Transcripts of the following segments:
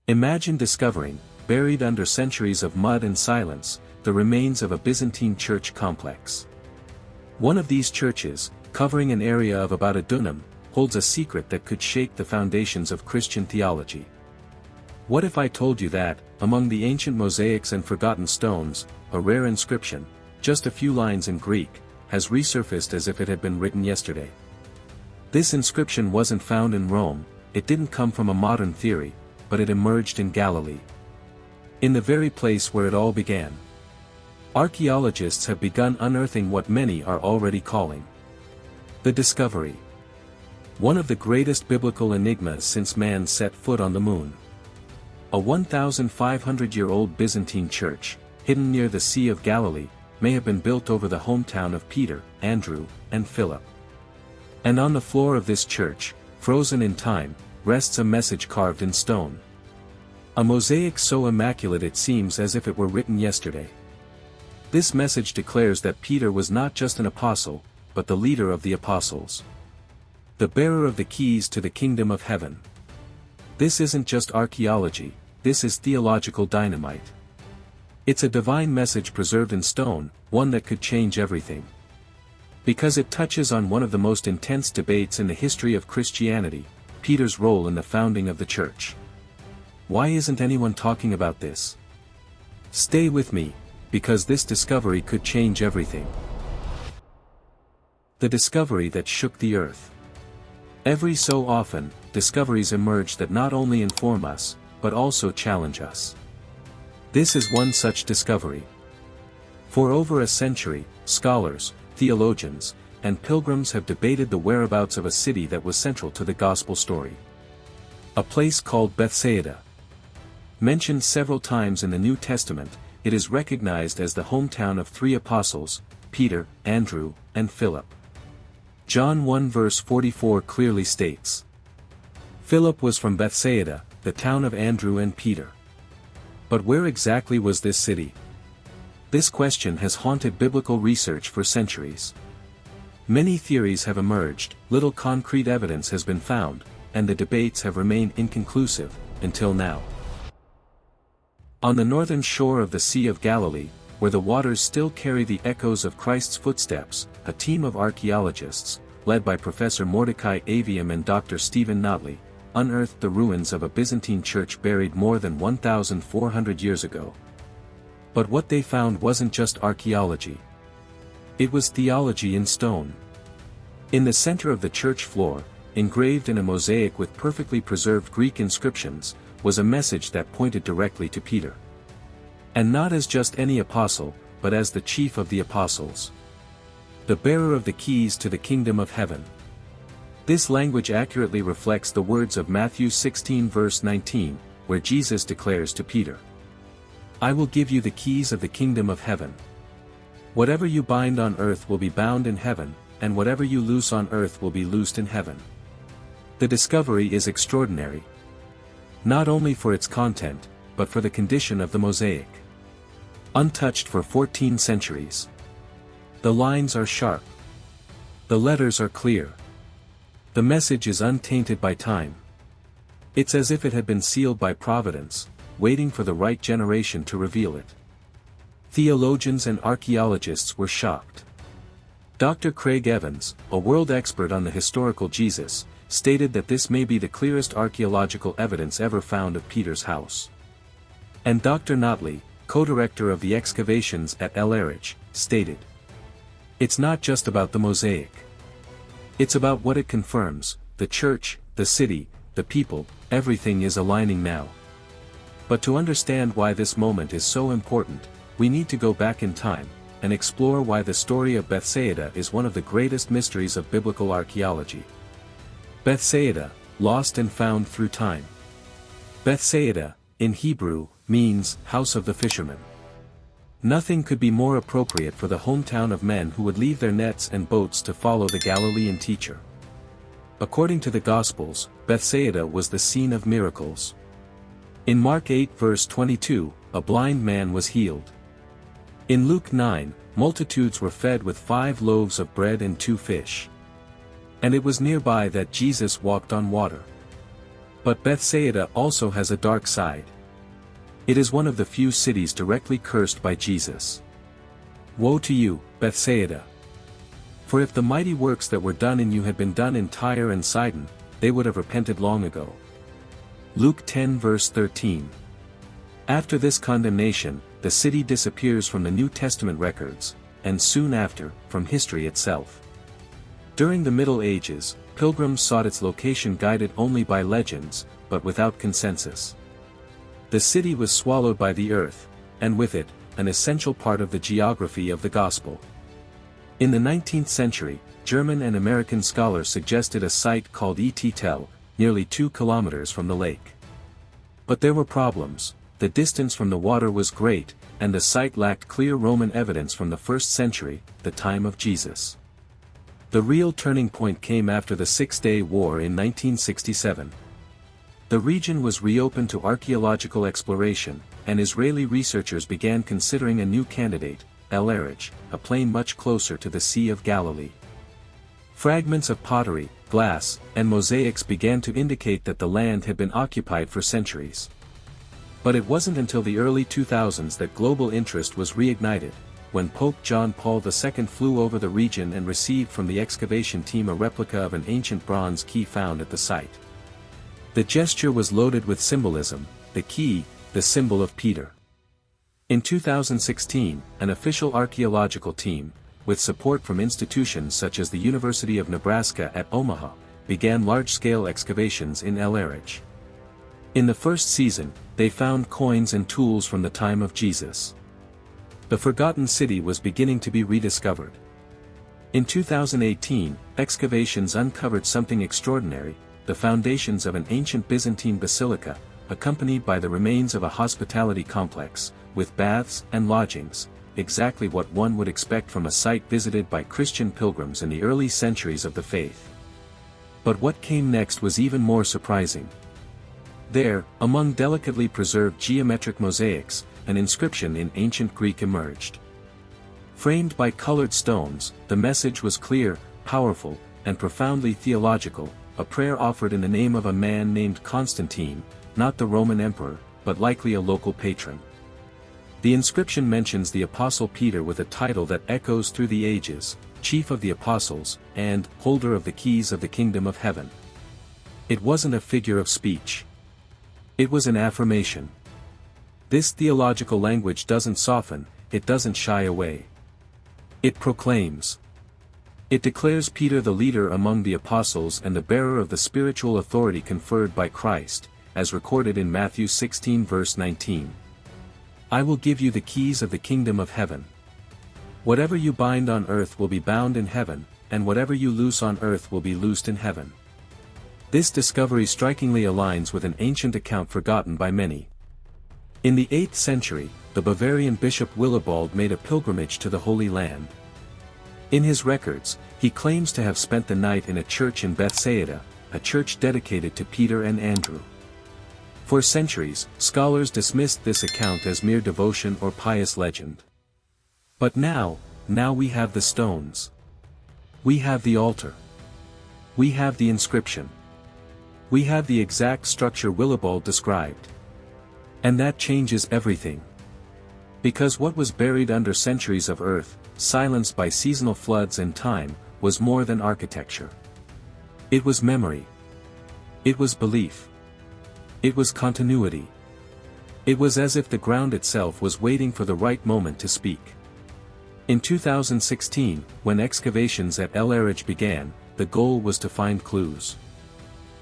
Imagine discovering, buried under centuries of mud and silence, the remains of a Byzantine church complex. One of these churches, covering an area of about a dunam, holds a secret that could shake the foundations of Christian theology. What if I told you that, among the ancient mosaics and forgotten stones, a rare inscription, just a few lines in Greek, has resurfaced as if it had been written yesterday? This inscription wasn't found in Rome, it didn't come from a modern theory, but it emerged in Galilee. In the very place where it all began. Archaeologists have begun unearthing what many are already calling the discovery. One of the greatest biblical enigmas since man set foot on the moon. A 1,500-year-old Byzantine church, hidden near the Sea of Galilee, may have been built over the hometown of Peter, Andrew, and Philip. And on the floor of this church, frozen in time, rests a message carved in stone. A mosaic so immaculate it seems as if it were written yesterday. This message declares that Peter was not just an apostle, but the leader of the apostles. The bearer of the keys to the kingdom of heaven. This isn't just archaeology, this is theological dynamite. It's a divine message preserved in stone, one that could change everything. Because it touches on one of the most intense debates in the history of Christianity, Peter's role in the founding of the church. Why isn't anyone talking about this? Stay with me, because this discovery could change everything. The discovery that shook the earth. Every so often, discoveries emerge that not only inform us, but also challenge us. This is one such discovery. For over a century, scholars, theologians, and pilgrims have debated the whereabouts of a city that was central to the gospel story. A place called Bethsaida. Mentioned several times in the New Testament, it is recognized as the hometown of three apostles, Peter, Andrew, and Philip. John 1 verse 44 clearly states, Philip was from Bethsaida, the town of Andrew and Peter. But where exactly was this city? This question has haunted biblical research for centuries. Many theories have emerged, little concrete evidence has been found, and the debates have remained inconclusive, until now. On the northern shore of the Sea of Galilee, where the waters still carry the echoes of Christ's footsteps, a team of archaeologists, led by Professor Mordecai Avium and Dr. Stephen Notley, unearthed the ruins of a Byzantine church buried more than 1,400 years ago. But what they found wasn't just archaeology. It was theology in stone. In the center of the church floor, engraved in a mosaic with perfectly preserved Greek inscriptions, was a message that pointed directly to Peter. And not as just any apostle, but as the chief of the apostles. The bearer of the keys to the kingdom of heaven. This language accurately reflects the words of Matthew 16 verse 19, where Jesus declares to Peter, I will give you the keys of the kingdom of heaven. Whatever you bind on earth will be bound in heaven, and whatever you loose on earth will be loosed in heaven. The discovery is extraordinary. Not only for its content, but for the condition of the mosaic. Untouched for 14 centuries. The lines are sharp. The letters are clear. The message is untainted by time. It's as if it had been sealed by providence, waiting for the right generation to reveal it. Theologians and archaeologists were shocked. Dr. Craig Evans, a world expert on the historical Jesus, stated that this may be the clearest archaeological evidence ever found of Peter's house. And Dr. Notley, co-director of the excavations at El Arich, stated, It's not just about the mosaic. It's about what it confirms, the church, the city, the people, everything is aligning now. But to understand why this moment is so important, we need to go back in time, and explore why the story of Bethsaida is one of the greatest mysteries of biblical archaeology. Bethsaida, lost and found through time. Bethsaida, in Hebrew, means house of the fishermen. Nothing could be more appropriate for the hometown of men who would leave their nets and boats to follow the Galilean teacher. According to the Gospels, Bethsaida was the scene of miracles. In Mark 8 verse 22, a blind man was healed. In Luke 9, multitudes were fed with 5 loaves of bread and 2 fish. And it was nearby that Jesus walked on water. But Bethsaida also has a dark side. It is one of the few cities directly cursed by Jesus. Woe to you, Bethsaida! For if the mighty works that were done in you had been done in Tyre and Sidon, they would have repented long ago. Luke 10 verse 13. After this condemnation, the city disappears from the New Testament records, and soon after, from history itself. During the Middle Ages, pilgrims sought its location guided only by legends, but without consensus. The city was swallowed by the earth, and with it, an essential part of the geography of the Gospel. In the 19th century, German and American scholars suggested a site called Et Tel, nearly 2 kilometers from the lake. But there were problems. The distance from the water was great, and the site lacked clear Roman evidence from the 1st century, the time of Jesus. The real turning point came after the Six-Day War in 1967. The region was reopened to archaeological exploration, and Israeli researchers began considering a new candidate, El-Araj, a plain much closer to the Sea of Galilee. Fragments of pottery, glass, and mosaics began to indicate that the land had been occupied for centuries. But it wasn't until the early 2000s that global interest was reignited, when Pope John Paul II flew over the region and received from the excavation team a replica of an ancient bronze key found at the site. The gesture was loaded with symbolism, the key, the symbol of Peter. In 2016, an official archaeological team, with support from institutions such as the University of Nebraska at Omaha, began large-scale excavations in El-Araj. In the first season, they found coins and tools from the time of Jesus. The forgotten city was beginning to be rediscovered. In 2018, excavations uncovered something extraordinary, the foundations of an ancient Byzantine basilica, accompanied by the remains of a hospitality complex, with baths and lodgings, exactly what one would expect from a site visited by Christian pilgrims in the early centuries of the faith. But what came next was even more surprising. There, among delicately preserved geometric mosaics, an inscription in ancient Greek emerged. Framed by colored stones, the message was clear, powerful, and profoundly theological, a prayer offered in the name of a man named Constantine, not the Roman emperor, but likely a local patron. The inscription mentions the Apostle Peter with a title that echoes through the ages, Chief of the Apostles, and Holder of the Keys of the Kingdom of Heaven. It wasn't a figure of speech. It was an affirmation. This theological language doesn't soften, it doesn't shy away. It proclaims. It declares Peter the leader among the apostles and the bearer of the spiritual authority conferred by Christ, as recorded in Matthew 16 verse 19. I will give you the keys of the kingdom of heaven. Whatever you bind on earth will be bound in heaven, and whatever you loose on earth will be loosed in heaven. This discovery strikingly aligns with an ancient account forgotten by many. In the 8th century, the Bavarian bishop Willibald made a pilgrimage to the Holy Land. In his records, he claims to have spent the night in a church in Bethsaida, a church dedicated to Peter and Andrew. For centuries, scholars dismissed this account as mere devotion or pious legend. But now we have the stones. We have the altar. We have the inscription. We have the exact structure Willibald described. And that changes everything. Because what was buried under centuries of earth, silenced by seasonal floods and time, was more than architecture. It was memory. It was belief. It was continuity. It was as if the ground itself was waiting for the right moment to speak. In 2016, when excavations at El-Araj began, the goal was to find clues.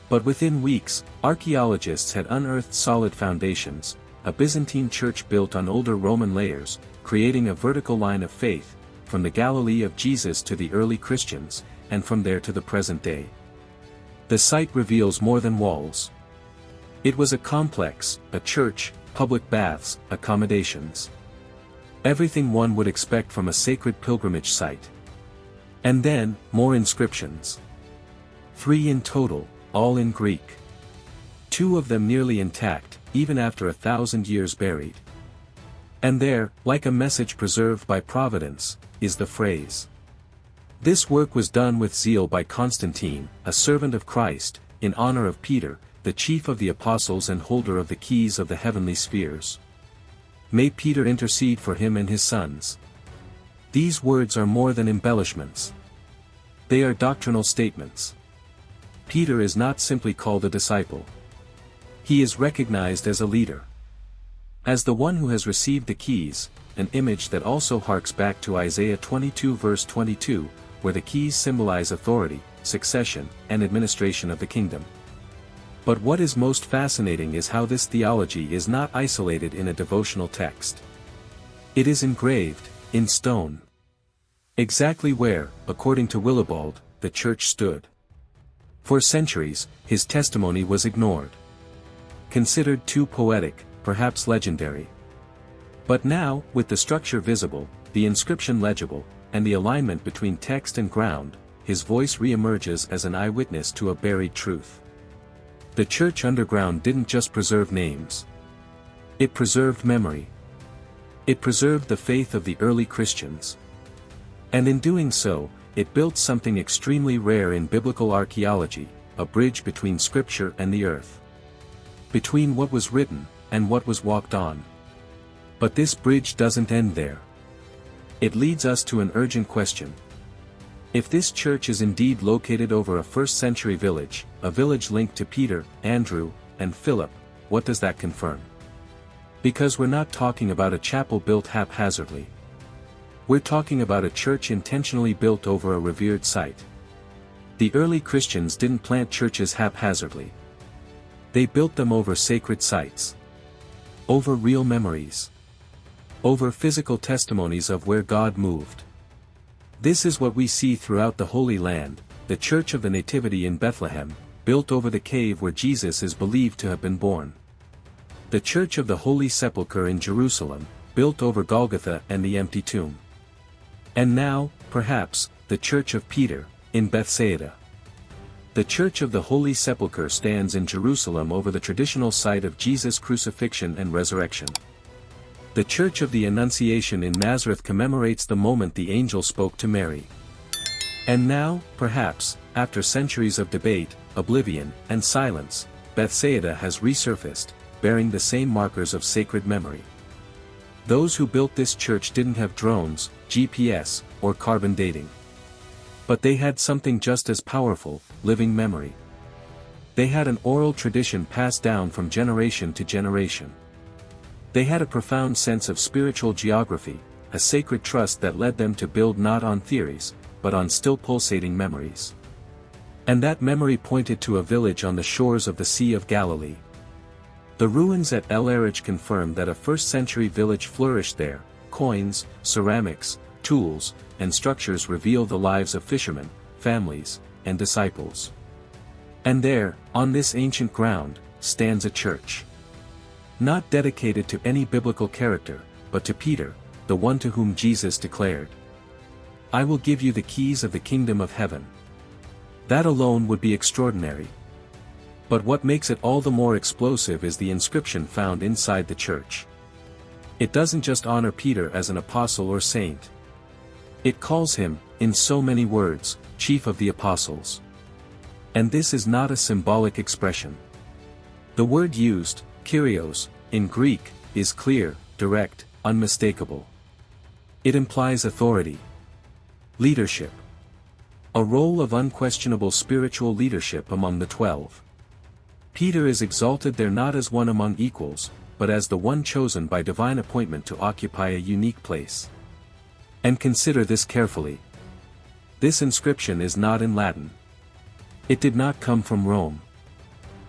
But within weeks, archaeologists had unearthed solid foundations, a Byzantine church built on older Roman layers, creating a vertical line of faith, from the Galilee of Jesus to the early Christians, and from there to the present day. The site reveals more than walls. It was a complex, a church, public baths, accommodations. Everything one would expect from a sacred pilgrimage site. And then, more inscriptions. 3 in total, all in Greek. 2 of them nearly intact, even after 1,000 years buried. And there, like a message preserved by providence, is the phrase. This work was done with zeal by Constantine, a servant of Christ, in honor of Peter, the chief of the apostles and holder of the keys of the heavenly spheres. May Peter intercede for him and his sons. These words are more than embellishments. They are doctrinal statements. Peter is not simply called a disciple. He is recognized as a leader. As the one who has received the keys, an image that also harks back to Isaiah 22 verse 22, where the keys symbolize authority, succession, and administration of the kingdom. But what is most fascinating is how this theology is not isolated in a devotional text. It is engraved, in stone. Exactly where, according to Willibald, the church stood. For centuries, his testimony was ignored. Considered too poetic, perhaps legendary. But now, with the structure visible, the inscription legible, and the alignment between text and ground, his voice re-emerges as an eyewitness to a buried truth. The church underground didn't just preserve names. It preserved memory. It preserved the faith of the early Christians. And in doing so, it built something extremely rare in biblical archaeology, a bridge between Scripture and the earth. Between what was written, and what was walked on. But this bridge doesn't end there. It leads us to an urgent question. If this church is indeed located over a first-century village, a village linked to Peter, Andrew, and Philip, what does that confirm? Because we're not talking about a chapel built haphazardly. We're talking about a church intentionally built over a revered site. The early Christians didn't plant churches haphazardly. They built them over sacred sites. Over real memories. Over physical testimonies of where God moved. This is what we see throughout the Holy Land, the Church of the Nativity in Bethlehem, built over the cave where Jesus is believed to have been born. The Church of the Holy Sepulchre in Jerusalem, built over Golgotha and the empty tomb. And now, perhaps, the Church of Peter, in Bethsaida. The Church of the Holy Sepulchre stands in Jerusalem over the traditional site of Jesus' crucifixion and resurrection. The Church of the Annunciation in Nazareth commemorates the moment the angel spoke to Mary. And now, perhaps, after centuries of debate, oblivion, and silence, Bethsaida has resurfaced, bearing the same markers of sacred memory. Those who built this church didn't have drones, GPS, or carbon dating. But they had something just as powerful, living memory. They had an oral tradition passed down from generation to generation. They had a profound sense of spiritual geography, a sacred trust that led them to build not on theories, but on still pulsating memories. And that memory pointed to a village on the shores of the Sea of Galilee. The ruins at El Arich confirm that a first-century village flourished there. Coins, ceramics, tools, and structures reveal the lives of fishermen, families, and disciples. And there, on this ancient ground, stands a church. Not dedicated to any biblical character, but to Peter, the one to whom Jesus declared, "I will give you the keys of the kingdom of heaven." That alone would be extraordinary. But what makes it all the more explosive is the inscription found inside the church. It doesn't just honor Peter as an apostle or saint. It calls him, in so many words, chief of the apostles. And this is not a symbolic expression. The word used, Kyrios, in Greek, is clear, direct, unmistakable. It implies authority. Leadership. A role of unquestionable spiritual leadership among the 12. Peter is exalted there not as one among equals, but as the one chosen by divine appointment to occupy a unique place. And consider this carefully. This inscription is not in Latin. It did not come from Rome.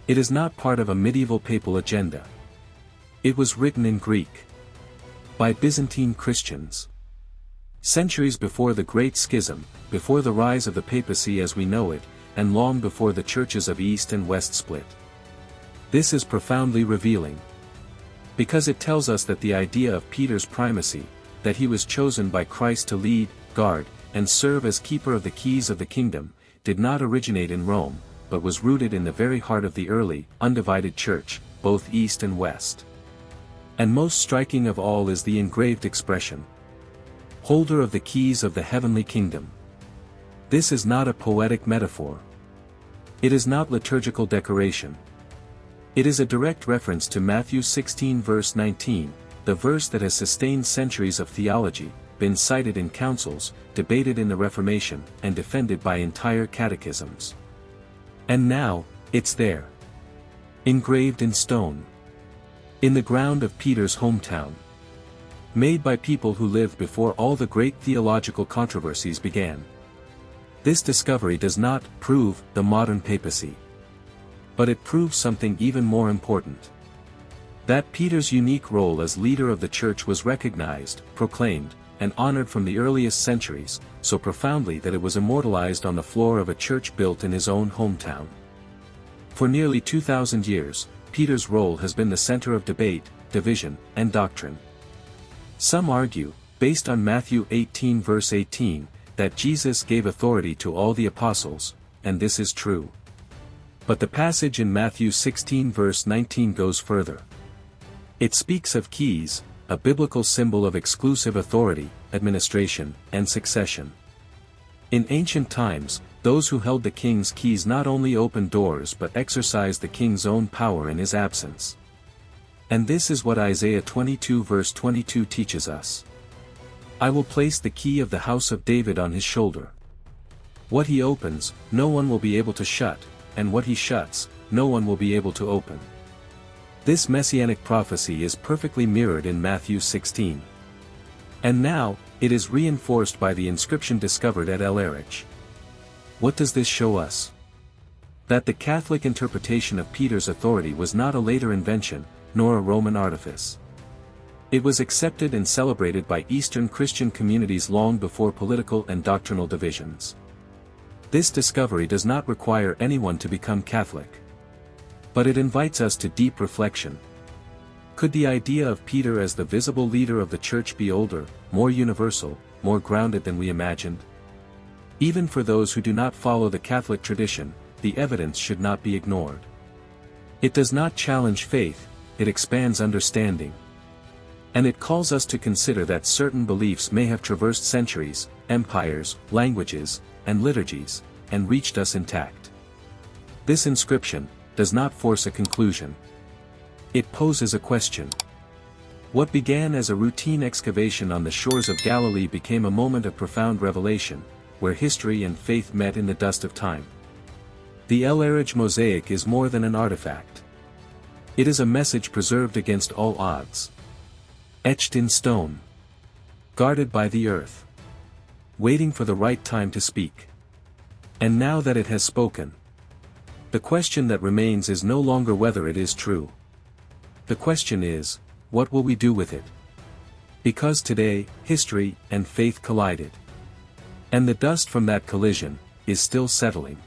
It is not part of a medieval papal agenda. It was written in Greek. By Byzantine Christians. Centuries before the Great Schism, before the rise of the papacy as we know it, and long before the churches of East and West split. This is profoundly revealing. Because it tells us that the idea of Peter's primacy, that he was chosen by Christ to lead, guard, and serve as keeper of the keys of the kingdom, did not originate in Rome, but was rooted in the very heart of the early, undivided church, both East and West. And most striking of all is the engraved expression. Holder of the keys of the heavenly kingdom. This is not a poetic metaphor. It is not liturgical decoration. It is a direct reference to Matthew 16 verse 19, the verse that has sustained centuries of theology, been cited in councils, debated in the Reformation, and defended by entire catechisms. And now, it's there. Engraved in stone. In the ground of Peter's hometown. Made by people who lived before all the great theological controversies began. This discovery does not prove the modern papacy. But it proves something even more important. That Peter's unique role as leader of the church was recognized, proclaimed, and honored from the earliest centuries, so profoundly that it was immortalized on the floor of a church built in his own hometown. For nearly 2,000 years, Peter's role has been the center of debate, division, and doctrine. Some argue, based on Matthew 18 verse 18, that Jesus gave authority to all the apostles, and this is true. But the passage in Matthew 16 verse 19 goes further. It speaks of keys, a biblical symbol of exclusive authority, administration, and succession. In ancient times, those who held the king's keys not only opened doors but exercised the king's own power in his absence. And this is what Isaiah 22 verse 22 teaches us. I will place the key of the house of David on his shoulder. What he opens, no one will be able to shut, and what he shuts, no one will be able to open. This messianic prophecy is perfectly mirrored in Matthew 16. And now, it is reinforced by the inscription discovered at El Arich. What does this show us? That the Catholic interpretation of Peter's authority was not a later invention, nor a Roman artifice. It was accepted and celebrated by Eastern Christian communities long before political and doctrinal divisions. This discovery does not require anyone to become Catholic. But it invites us to deep reflection. Could the idea of Peter as the visible leader of the Church be older, more universal, more grounded than we imagined? Even for those who do not follow the Catholic tradition, the evidence should not be ignored. It does not challenge faith, it expands understanding. And it calls us to consider that certain beliefs may have traversed centuries, empires, languages, and liturgies, and reached us intact. This inscription does not force a conclusion. It poses a question. What began as a routine excavation on the shores of Galilee became a moment of profound revelation, where history and faith met in the dust of time. The El Arich mosaic is more than an artifact. It is a message preserved against all odds. Etched in stone. Guarded by the earth. Waiting for the right time to speak. And now that it has spoken, the question that remains is no longer whether it is true. The question is, what will we do with it? Because today, history and faith collided. And the dust from that collision is still settling.